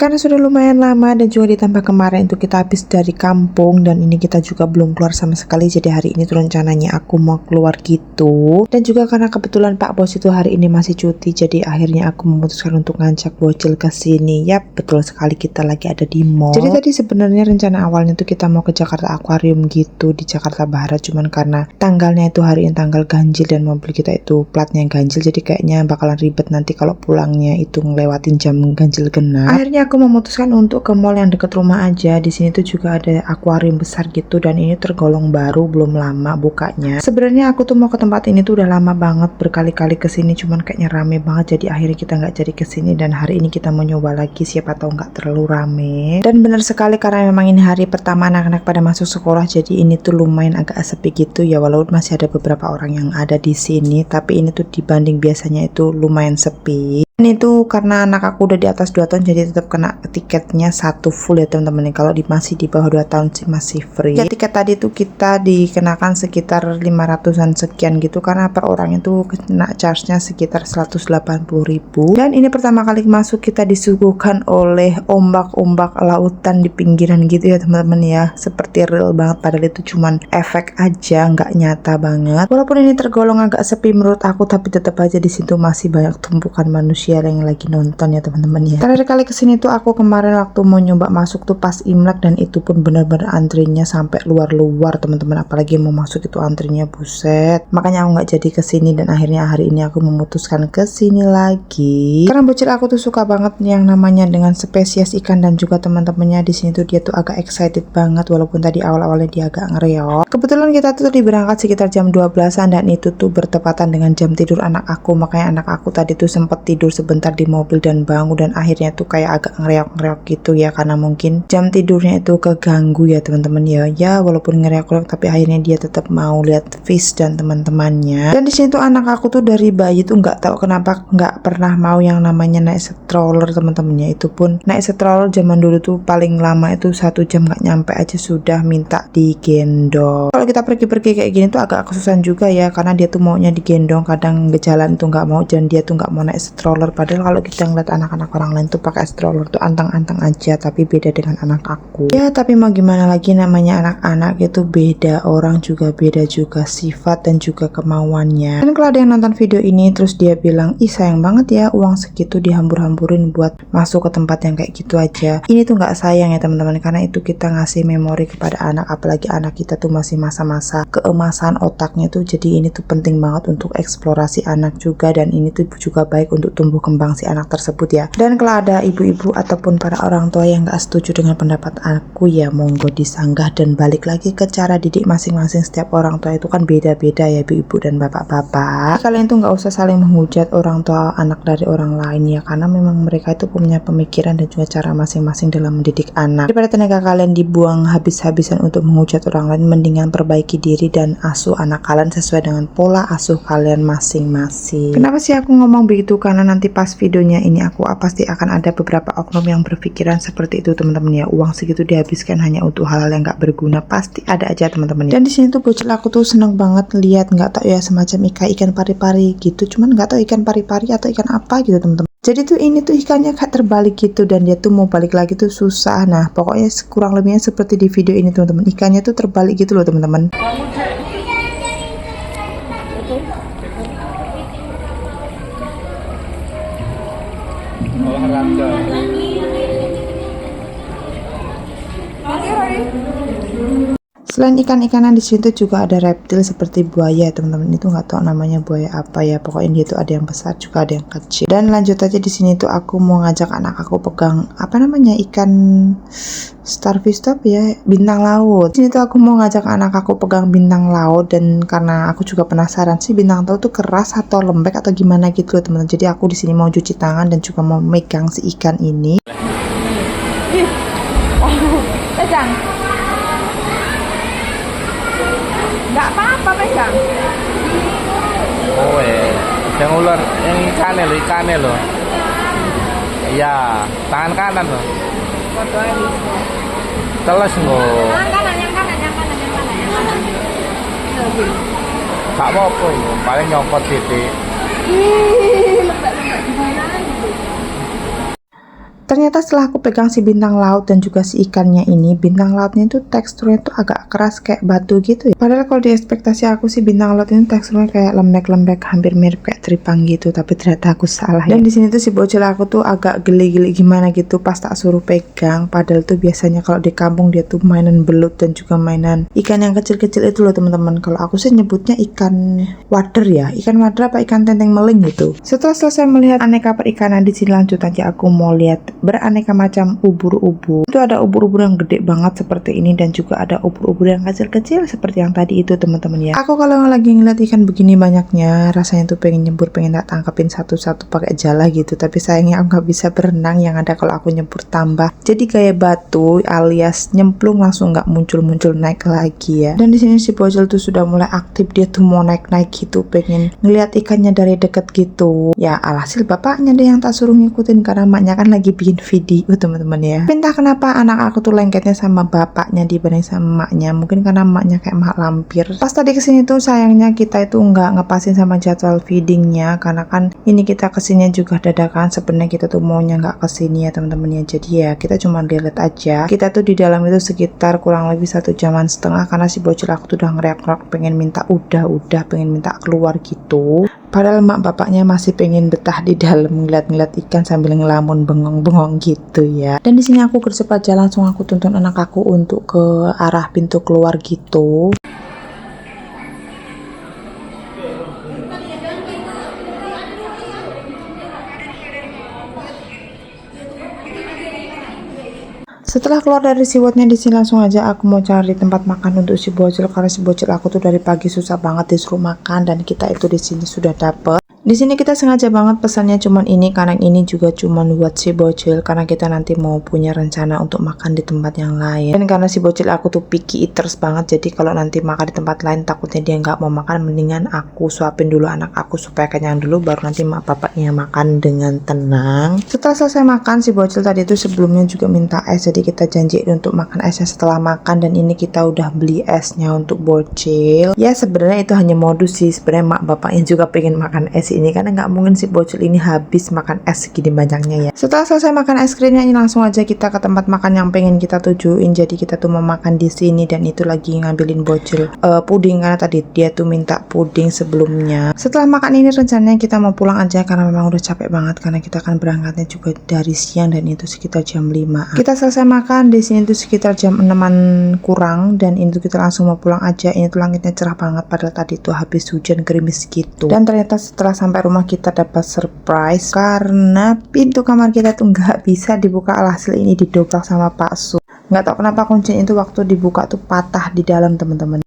Karena sudah lumayan lama dan juga ditambah kemarin itu kita habis dari kampung dan ini kita juga belum keluar sama sekali. Jadi hari ini tuh rencananya aku mau keluar gitu. Dan juga karena kebetulan Pak Bos itu hari ini masih cuti, jadi akhirnya aku memutuskan untuk ngajak Bocil ke sini. Yap, betul sekali kita lagi ada di mall. Jadi tadi sebenarnya rencana awalnya tuh kita mau ke Jakarta Aquarium gitu di Jakarta Barat, cuman karena tanggalnya itu hari ini tanggal ganjil dan mobil kita itu platnya ganjil, jadi kayaknya bakalan ribet nanti kalau pulangnya itu ngelewatin jam ganjil genap. Akhirnya aku memutuskan untuk ke mall yang deket rumah aja. Di sini tuh juga ada akuarium besar gitu dan ini tergolong baru, belum lama bukanya. Sebenarnya aku tuh mau ke tempat ini tuh udah lama banget, berkali-kali kesini, cuman kayaknya rame banget. Jadi akhirnya kita nggak jadi kesini dan hari ini kita mau nyoba lagi, siapa tahu nggak terlalu rame. Dan benar sekali karena memang ini hari pertama anak-anak pada masuk sekolah, jadi ini tuh lumayan agak sepi gitu ya. Walaupun masih ada beberapa orang yang ada di sini, tapi ini tuh dibanding biasanya itu lumayan sepi. Ini tuh karena anak aku udah di atas 2 tahun jadi tetap kena tiketnya 1 full ya teman-teman. Kalau masih di bawah 2 tahun sih masih free. Ya tiket tadi tuh kita dikenakan sekitar 500-an sekian gitu karena per orang itu kena charge-nya sekitar 180.000. Dan ini pertama kali masuk kita disuguhkan oleh ombak-ombak lautan di pinggiran gitu ya teman-teman ya. Seperti real banget, padahal itu cuman efek aja, nggak nyata banget. Walaupun ini tergolong agak sepi menurut aku, tapi tetap aja di situ masih banyak tumpukan manusia yang lagi nonton ya teman-teman ya. Terakhir kali kesini tuh aku kemarin waktu mau nyoba masuk tuh pas Imlek dan itu pun benar-benar antrinya sampai luar-luar teman-teman, apalagi mau masuk itu antrinya buset. Makanya aku nggak jadi kesini dan akhirnya hari ini aku memutuskan kesini lagi. Karena Bocil aku tuh suka banget yang namanya dengan spesies ikan dan juga teman-temannya di sini tuh dia tuh agak excited banget walaupun tadi awal-awalnya dia agak ngereok. Kebetulan kita tuh berangkat sekitar jam 12-an dan itu tuh bertepatan dengan jam tidur anak aku, makanya anak aku tadi tuh sempat tidur sebentar di mobil dan bangun dan akhirnya tuh kayak agak ngereok-ngereok gitu ya, karena mungkin jam tidurnya itu keganggu ya teman-teman ya. Ya walaupun ngereok-ngereok tapi akhirnya dia tetap mau lihat Fish dan teman-temannya. Dan di sini tuh anak aku tuh dari bayi tuh nggak tahu kenapa nggak pernah mau yang namanya naik stroller teman-temannya. Itu pun naik stroller zaman dulu tuh paling lama itu 1 jam nggak nyampe aja sudah minta digendong. Kalau kita pergi-pergi kayak gini tuh agak kesusahan juga ya, karena dia tuh maunya digendong, kadang berjalan tuh nggak mau dan dia tuh nggak mau naik stroller. Padahal kalau kita ngeliat anak-anak orang lain tuh pakai stroller tuh antang-antang aja, tapi beda dengan anak aku. Ya tapi mau gimana lagi, namanya anak-anak itu beda, orang juga beda juga sifat dan juga kemauannya. Dan kalau ada yang nonton video ini terus dia bilang, ih sayang banget ya uang segitu dihambur-hamburin buat masuk ke tempat yang kayak gitu aja. Ini tuh nggak sayang ya teman-teman, karena itu kita ngasih memori kepada anak, apalagi anak kita tuh masih masa-masa keemasan otaknya tuh. Jadi ini tuh penting banget untuk eksplorasi anak juga, dan ini tuh juga baik untuk tumbuh kembang si anak tersebut ya. Dan kalau ada ibu-ibu ataupun para orang tua yang gak setuju dengan pendapat aku ya monggo disanggah, dan balik lagi ke cara didik masing-masing. Setiap orang tua itu kan beda-beda ya ibu-ibu dan bapak-bapak. Kalian tuh gak usah saling menghujat orang tua anak dari orang lain ya, karena memang mereka itu punya pemikiran dan juga cara masing-masing dalam mendidik anak. Daripada tenaga kalian dibuang habis-habisan untuk menghujat orang lain, mendingan perbaiki diri dan asuh anak kalian sesuai dengan pola asuh kalian masing-masing. Kenapa sih aku ngomong begitu? Karena nanti pas videonya ini aku pasti akan ada beberapa oknum yang berpikiran seperti itu teman-teman ya. Uang segitu dihabiskan hanya untuk hal-hal yang gak berguna, pasti ada aja teman-teman ya. Dan di sini tuh Bocil aku tuh seneng banget lihat, nggak tahu ya, semacam ikan pari-pari gitu, cuman nggak tahu ikan pari-pari atau ikan apa gitu teman-teman. Jadi tuh ini tuh ikannya kayak terbalik gitu dan dia tuh mau balik lagi tuh susah. Nah pokoknya kurang lebihnya seperti di video ini teman-teman, ikannya tuh terbalik gitu loh teman-teman. Olahraga. Selain ikan-ikanan di sini tuh juga ada reptil seperti buaya teman-teman. Itu nggak tahu namanya buaya apa ya, pokoknya dia tuh ada yang besar juga ada yang kecil. Dan lanjut aja di sini tuh aku mau ngajak anak aku pegang apa namanya, ikan starfish tapi ya, bintang laut. Di sini tuh aku mau ngajak anak aku pegang bintang laut, dan karena aku juga penasaran sih bintang laut tuh keras atau lembek atau gimana gitu loh teman-teman. Jadi aku di sini mau cuci tangan dan juga mau megang si ikan ini. Pegang. Nggak apa-apa pegang. Oh yang ular, yang ikannya loh. Iya, tangan kanan loh. Teles loh. Yang kanan. Gak apa-apa itu, paling nyopot titik. Lembek gimana gitu. Ternyata setelah aku pegang si bintang laut dan juga si ikannya ini, bintang lautnya itu teksturnya itu agak keras kayak batu gitu ya. Padahal kalau di ekspektasi aku sih bintang laut ini teksturnya kayak lembek-lembek, hampir mirip kayak teripang gitu, tapi ternyata aku salah ya. Dan di sini tuh si bocil aku tuh agak geli-geli gimana gitu pas tak suruh pegang. Padahal tuh biasanya kalau di kampung dia tuh mainan belut dan juga mainan ikan yang kecil-kecil itu loh teman-teman. Kalau aku sih nyebutnya ikan wader ya, ikan wader apa ikan tenteng meling gitu. Setelah selesai melihat aneka perikanan, di sini lanjut aja aku mau lihat beraneka macam ubur-ubur. Itu ada ubur-ubur yang gede banget seperti ini dan juga ada ubur-ubur yang kecil-kecil seperti yang tadi itu teman-teman ya. Aku kalau lagi ngeliat ikan begini banyaknya, rasanya tuh pengen nyebur, pengen tak tangkapin satu-satu pakai jala gitu. Tapi sayangnya aku nggak bisa berenang, yang ada kalau aku nyebur tambah jadi kayak batu alias nyemplung langsung nggak muncul-muncul naik lagi ya. Dan di sini si bocil tuh sudah mulai aktif, dia tuh mau naik-naik gitu, pengen ngeliat ikannya dari deket gitu. Ya alhasil bapaknya deh yang tak suruh ngikutin karena maknya kan lagi bikin video teman-teman ya. Entah kenapa anak aku tuh lengketnya sama bapaknya dibanding sama maknya. Mungkin karena maknya kayak mak lampir. Pas tadi kesini tuh sayangnya kita itu nggak ngepasin sama jadwal feedingnya karena kan ini kita kesini juga dadakan. Sebenarnya kita tuh maunya nggak kesini ya teman-teman ya. Jadi ya kita cuma lihat aja. Kita tuh di dalam itu sekitar kurang lebih 1,5 jam karena si bocil aku tuh udah ngeriak-ngeriak pengen minta udah pengen minta keluar gitu. Padahal mak bapaknya masih pengen betah di dalam ngeliat-ngeliat ikan sambil ngelamun bengong-bengong gitu ya. Dan di sini aku gercep aja langsung aku tuntun anak aku untuk ke arah pintu keluar gitu. Setelah keluar dari siwotnya, di sini langsung aja aku mau cari tempat makan untuk si bocil karena si bocil aku tuh dari pagi susah banget disuruh makan dan kita itu di sini sudah dapet. Di sini kita sengaja banget pesannya cuman ini karena ini juga cuman buat si bocil karena kita nanti mau punya rencana untuk makan di tempat yang lain. Dan karena si bocil aku tuh picky eaters banget, jadi kalau nanti makan di tempat lain takutnya dia nggak mau makan, mendingan aku suapin dulu anak aku supaya kenyang dulu baru nanti mak bapaknya makan dengan tenang. Setelah selesai makan, si bocil tadi itu sebelumnya juga minta es, jadi kita janjiin untuk makan esnya setelah makan dan ini kita udah beli esnya untuk bocil. Ya sebenarnya itu hanya modus sih, sebenarnya mak bapaknya juga pengen makan es ini karena nggak mungkin si bocil ini habis makan es segini banyaknya ya. Setelah selesai makan es krimnya ini langsung aja kita ke tempat makan yang pengen kita tujuin. Jadi kita tuh mau makan di sini dan itu lagi ngambilin bocil puding karena tadi dia tuh minta puding sebelumnya. Setelah makan ini rencananya kita mau pulang aja karena memang udah capek banget karena kita kan berangkatnya juga dari siang dan itu sekitar jam 5. Kita selesai makan di sini tuh sekitar jam 6-an kurang dan itu kita langsung mau pulang aja. Ini tuh langitnya cerah banget padahal tadi tuh habis hujan gerimis gitu. Dan ternyata setelah sampai rumah kita dapat surprise karena pintu kamar kita tuh nggak bisa dibuka, alhasil ini didobrak sama Pak Su. Nggak tahu kenapa kuncinya itu waktu dibuka tuh patah di dalam teman-teman.